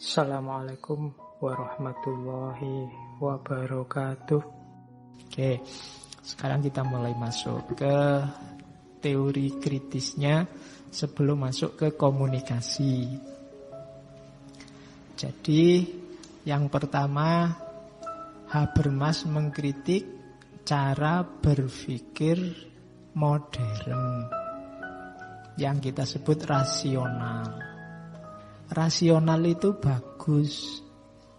Assalamualaikum warahmatullahi wabarakatuh. Oke, sekarang kita mulai masuk ke teori kritisnya sebelum masuk ke komunikasi. Jadi, yang pertama, Habermas mengkritik cara berpikir modern yang kita sebut rasional. Rasional itu bagus.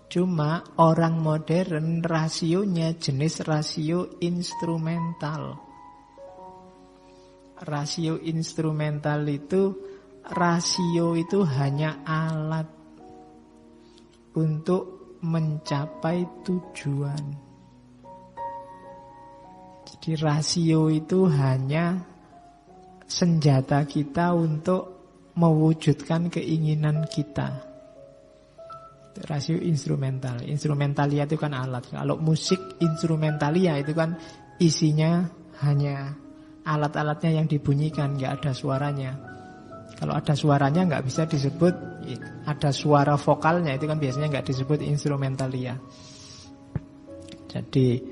Cuma orang modern rasionya jenis rasio instrumental. Rasio instrumental itu, rasio itu hanya alat untuk mencapai tujuan. Jadi rasio itu hanya senjata kita untuk mewujudkan keinginan kita. Rasio instrumental. Instrumentalia itu kan alat. Kalau musik instrumentalia itu kan isinya hanya alat-alatnya yang dibunyikan, nggak ada suaranya. Kalau ada suaranya nggak bisa disebut, ada suara vokalnya itu kan biasanya nggak disebut instrumentalia. Jadi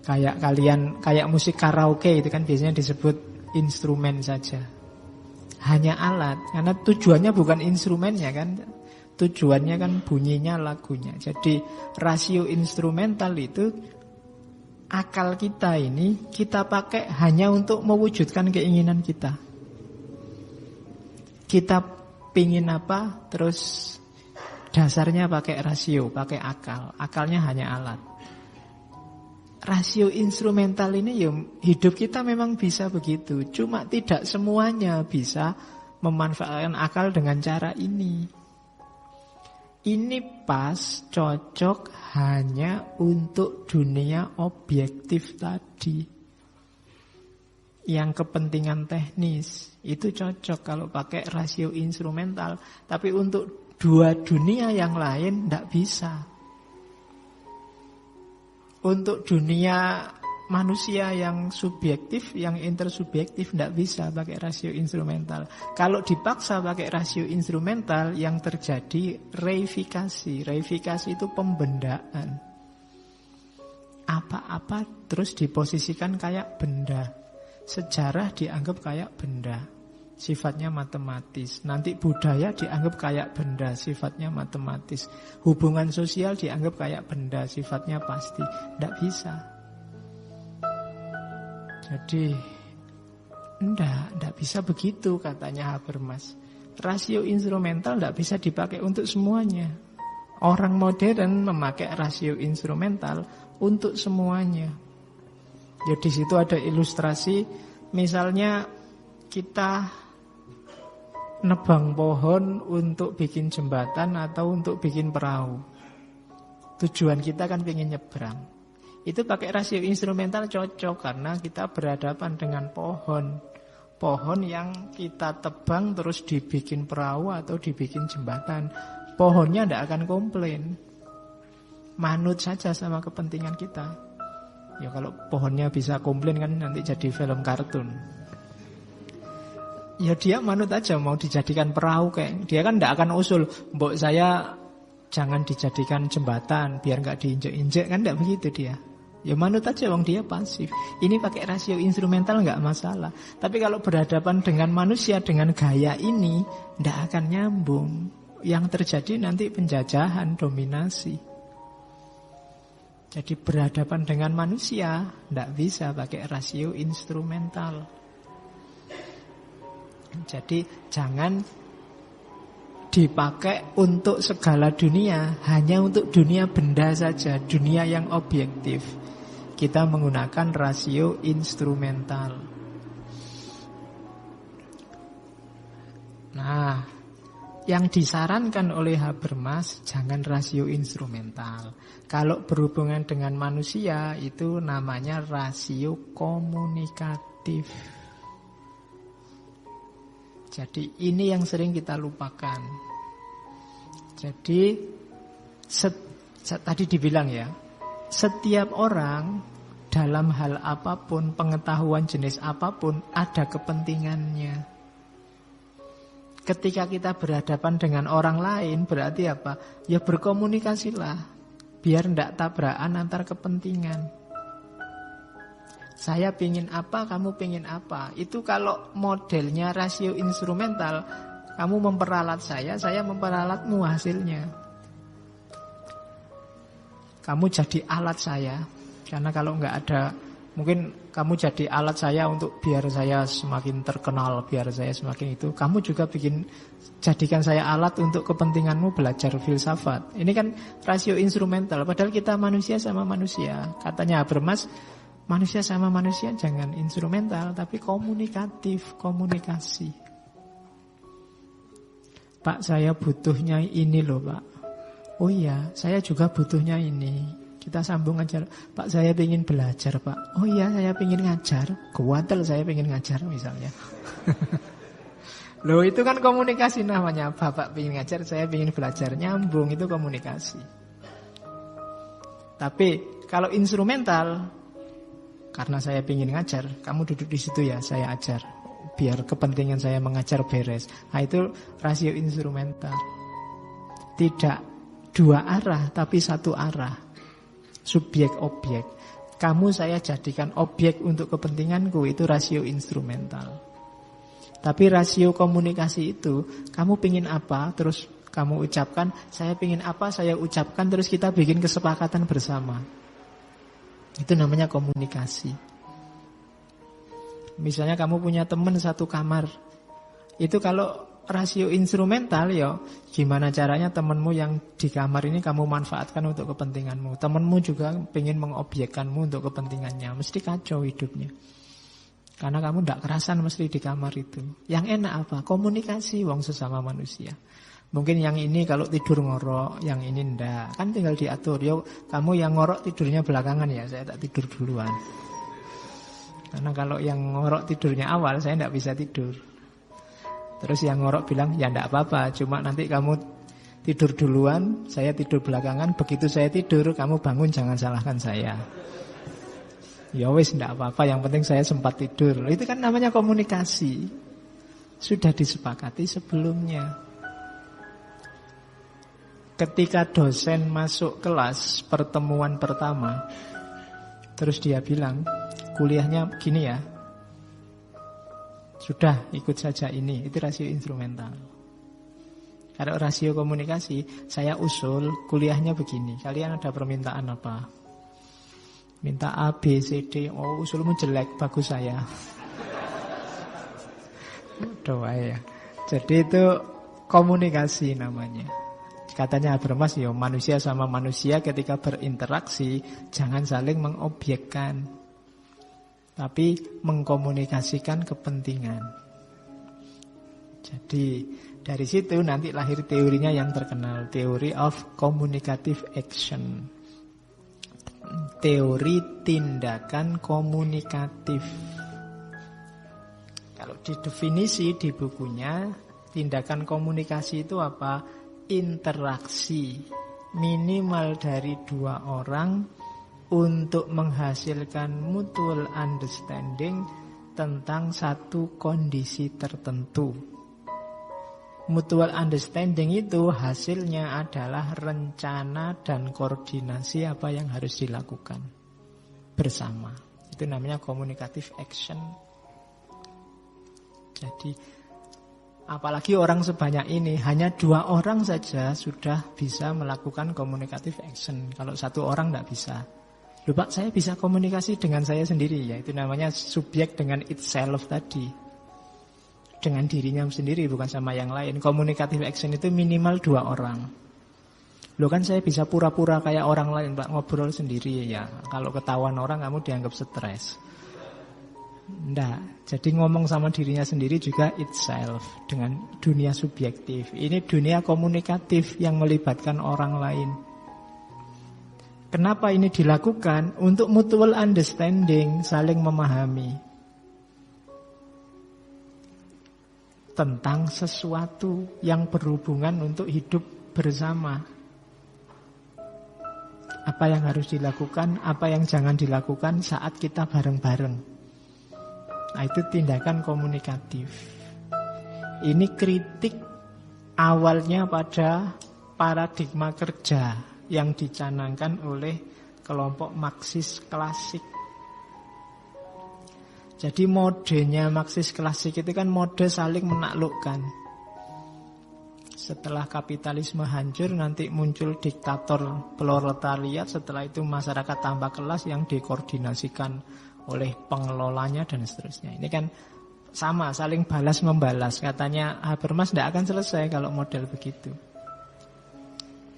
kayak musik karaoke itu kan biasanya disebut instrumen saja. Hanya alat, karena tujuannya bukan instrumennya kan. Tujuannya kan bunyinya lagunya. Jadi rasio instrumental itu akal kita ini kita pakai hanya untuk mewujudkan keinginan kita. Kita pingin apa, terus dasarnya pakai rasio, pakai akal. Akalnya hanya alat. Rasio instrumental ini ya hidup kita memang bisa begitu. Cuma tidak semuanya bisa memanfaatkan akal dengan cara ini. Ini pas cocok hanya untuk dunia objektif tadi. Yang kepentingan teknis itu cocok kalau pakai rasio instrumental. Tapi untuk dua dunia yang lain tidak bisa. Untuk dunia manusia yang subjektif, yang intersubjektif tidak bisa pakai rasio instrumental. Kalau dipaksa pakai rasio instrumental, yang terjadi reifikasi. Reifikasi itu pembendaan. Apa-apa terus diposisikan kayak benda. Sejarah dianggap kayak benda, sifatnya matematis. Nanti budaya dianggap kayak benda, sifatnya matematis. Hubungan sosial dianggap kayak benda, sifatnya pasti. Tidak bisa. Jadi tidak bisa begitu katanya Habermas. Rasio instrumental tidak bisa dipakai untuk semuanya. Orang modern memakai rasio instrumental untuk semuanya. Ya di situ ada ilustrasi, misalnya kita nebang pohon untuk bikin jembatan atau untuk bikin perahu. Tujuan kita kan pengen nyebrang. Itu pakai rasio instrumental cocok karena kita berhadapan dengan pohon. Pohon yang kita tebang terus dibikin perahu atau dibikin jembatan. Pohonnya tidak akan komplain. Manut saja sama kepentingan kita. Ya kalau pohonnya bisa komplain kan nanti jadi film kartun. Ya dia manut aja mau dijadikan perahu kayak. Dia kan tidak akan usul, mbok saya jangan dijadikan jembatan biar nggak diinjek-injek, kan tidak begitu dia. Ya manut aja, wong dia pasif. Ini pakai rasio instrumental nggak masalah. Tapi kalau berhadapan dengan manusia dengan gaya ini, tidak akan nyambung. Yang terjadi nanti penjajahan, dominasi. Jadi berhadapan dengan manusia tidak bisa pakai rasio instrumental. Jadi jangan dipakai untuk segala dunia, hanya untuk dunia benda saja, dunia yang objektif. Kita menggunakan rasio instrumental. Nah, yang disarankan oleh Habermas jangan rasio instrumental. Kalau berhubungan dengan manusia itu namanya rasio komunikatif. Jadi ini yang sering kita lupakan. Jadi tadi dibilang ya, setiap orang dalam hal apapun, pengetahuan jenis apapun ada kepentingannya. Ketika kita berhadapan dengan orang lain, berarti apa? Ya berkomunikasilah, biar tidak tabrakan antar kepentingan. Saya pingin apa, kamu pingin apa. Itu kalau modelnya rasio instrumental, kamu memperalat saya memperalatmu hasilnya. Kamu jadi alat saya. Karena kalau nggak ada, mungkin kamu jadi alat saya untuk biar saya semakin terkenal, biar saya semakin itu. Kamu juga jadikan saya alat untuk kepentinganmu belajar filsafat. Ini kan rasio instrumental. Padahal kita manusia sama manusia. Katanya Habermas, manusia sama manusia jangan instrumental, tapi komunikatif, komunikasi. Pak, saya butuhnya ini loh Pak. Oh iya, saya juga butuhnya ini. Kita sambung aja. Pak, saya ingin belajar Pak. Oh iya, saya ingin ngajar. Kuatel saya ingin ngajar misalnya. Loh itu kan komunikasi namanya. Bapak ingin ngajar, saya ingin belajar. Nyambung, itu komunikasi. Tapi kalau instrumental, karena saya ingin ngajar, kamu duduk di situ ya, saya ajar. Biar kepentingan saya mengajar beres. Nah itu rasio instrumental. Tidak dua arah, tapi satu arah. Subjek objek. Kamu saya jadikan objek untuk kepentinganku, itu rasio instrumental. Tapi rasio komunikasi itu, kamu pingin apa, terus kamu ucapkan, saya pingin apa, saya ucapkan, terus kita bikin kesepakatan bersama. Itu namanya komunikasi. Misalnya kamu punya teman satu kamar. Itu kalau rasio instrumental ya, gimana caranya temanmu yang di kamar ini kamu manfaatkan untuk kepentinganmu. Temanmu juga pengen mengobjekkanmu untuk kepentingannya. Mesti kacau hidupnya. Karena kamu tidak kerasan mesti di kamar itu. Yang enak apa? Komunikasi wong sesama manusia. Mungkin yang ini kalau tidur ngorok, yang ini ndak. Kan tinggal diatur. Yo, kamu yang ngorok tidurnya belakangan ya, saya tak tidur duluan. Karena kalau yang ngorok tidurnya awal, saya tidak bisa tidur. Terus yang ngorok bilang, ya tidak apa-apa, cuma nanti kamu tidur duluan, saya tidur belakangan. Begitu saya tidur, kamu bangun, jangan salahkan saya. Ya wis, tidak apa-apa, yang penting saya sempat tidur. Itu kan namanya komunikasi. Sudah disepakati sebelumnya. Ketika dosen masuk kelas pertemuan pertama, terus dia bilang, kuliahnya gini ya, sudah ikut saja ini. Itu rasio instrumental. Kalau rasio komunikasi, saya usul kuliahnya begini, kalian ada permintaan apa? Minta A, B, C, D. Oh usulmu jelek, bagus saya. Doa ya. Jadi itu komunikasi namanya. Katanya Habermas, ya manusia sama manusia ketika berinteraksi jangan saling mengobjekkan, tapi mengkomunikasikan kepentingan. Jadi dari situ nanti lahir teorinya yang terkenal, Theory of Communicative Action. Teori tindakan komunikatif. Kalau didefinisi di bukunya, tindakan komunikasi itu apa? Interaksi minimal dari dua orang untuk menghasilkan mutual understanding tentang satu kondisi tertentu. Mutual understanding itu hasilnya adalah rencana dan koordinasi apa yang harus dilakukan bersama. Itu namanya communicative action. Jadi apalagi orang sebanyak ini, hanya 2 orang saja sudah bisa melakukan communicative action. Kalau 1 orang tidak bisa. Loh Pak, saya bisa komunikasi dengan saya sendiri. Ya itu namanya subjek dengan itself tadi. Dengan dirinya sendiri, bukan sama yang lain. Communicative action itu minimal 2 orang. Loh kan saya bisa pura-pura kayak orang lain Pak, ngobrol sendiri ya. Kalau ketahuan orang kamu dianggap stres. Nggak, jadi ngomong sama dirinya sendiri juga itself, dengan dunia subjektif. Ini dunia komunikatif yang melibatkan orang lain. Kenapa ini dilakukan? Untuk mutual understanding, saling memahami tentang sesuatu yang berhubungan untuk hidup bersama. Apa yang harus dilakukan, apa yang jangan dilakukan saat kita bareng-bareng. Nah itu tindakan komunikatif. Ini kritik awalnya pada paradigma kerja yang dicanangkan oleh kelompok Marxis klasik. Jadi modenya Marxis klasik itu kan mode saling menaklukkan. Setelah kapitalisme hancur, nanti muncul diktator proletariat. Setelah itu masyarakat tanpa kelas yang dikoordinasikan oleh pengelolanya dan seterusnya. Ini kan sama, saling balas membalas. Katanya Habermas tidak akan selesai kalau model begitu.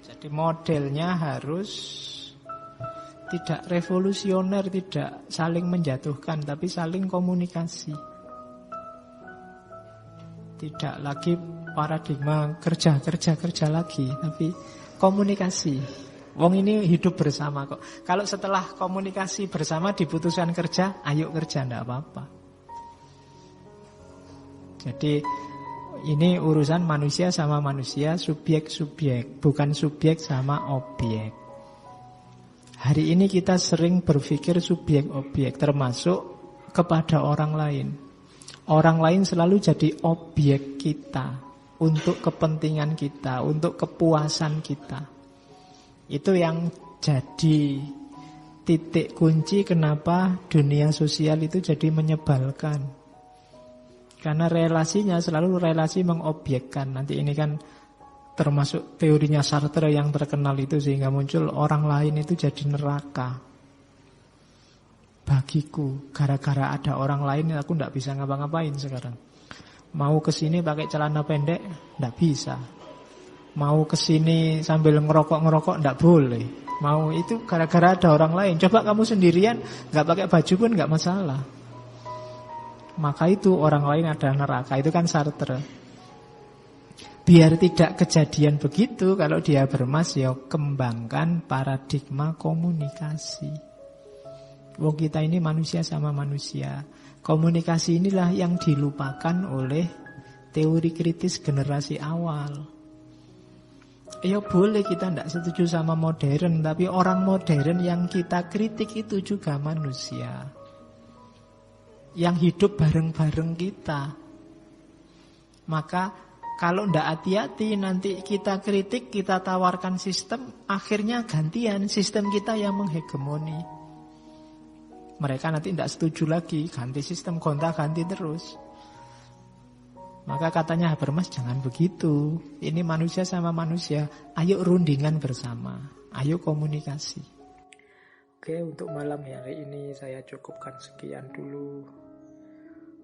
Jadi modelnya harus tidak revolusioner, tidak saling menjatuhkan, tapi saling komunikasi. Tidak lagi paradigma kerja lagi, tapi komunikasi. Wong ini hidup bersama kok. Kalau setelah komunikasi bersama diputuskan kerja, ayo kerja, tidak apa-apa. Jadi ini urusan manusia sama manusia, subjek-subjek, bukan subjek sama objek. Hari ini kita sering berpikir subjek-objek, termasuk kepada orang lain. Orang lain selalu jadi objek kita, untuk kepentingan kita, untuk kepuasan kita. Itu yang jadi titik kunci kenapa dunia sosial itu jadi menyebalkan. Karena relasinya selalu relasi mengobjekkan. Nanti ini kan termasuk teorinya Sartre yang terkenal itu, sehingga muncul orang lain itu jadi neraka bagiku. Gara-gara ada orang lain aku tidak bisa ngapa-ngapain sekarang. Mau kesini pakai celana pendek tidak bisa. Mau kesini sambil ngerokok tidak boleh. Mau itu gara-gara ada orang lain. Coba kamu sendirian nggak pakai baju pun nggak masalah. Maka itu orang lain adalah neraka. Itu kan Sartre. Biar tidak kejadian begitu, kalau dia Habermas ya kembangkan paradigma komunikasi. Wong kita ini manusia sama manusia. Komunikasi inilah yang dilupakan oleh teori kritis generasi awal. Ya boleh kita tidak setuju sama modern, tapi orang modern yang kita kritik itu juga manusia, yang hidup bareng-bareng kita. Maka kalau tidak hati-hati, nanti kita kritik, kita tawarkan sistem, akhirnya gantian, sistem kita yang menghegemoni. Mereka nanti tidak setuju lagi, ganti sistem, gonta-ganti terus. Maka katanya Habermas, jangan begitu. Ini manusia sama manusia, ayo rundingan bersama, ayo komunikasi. Oke, untuk malam hari ini saya cukupkan sekian dulu.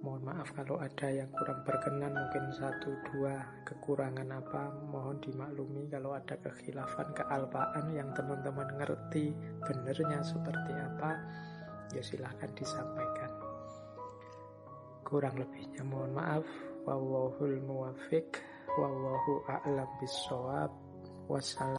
Mohon maaf kalau ada yang kurang berkenan, mungkin 1-2 kekurangan apa, mohon dimaklumi. Kalau ada kekhilafan, kealpaan yang teman-teman ngerti benernya seperti apa, ya silahkan disampaikan. Kurang lebihnya mohon maaf. Wallahul muwaffiq, wallahu a'lam bissawab. Wassalam.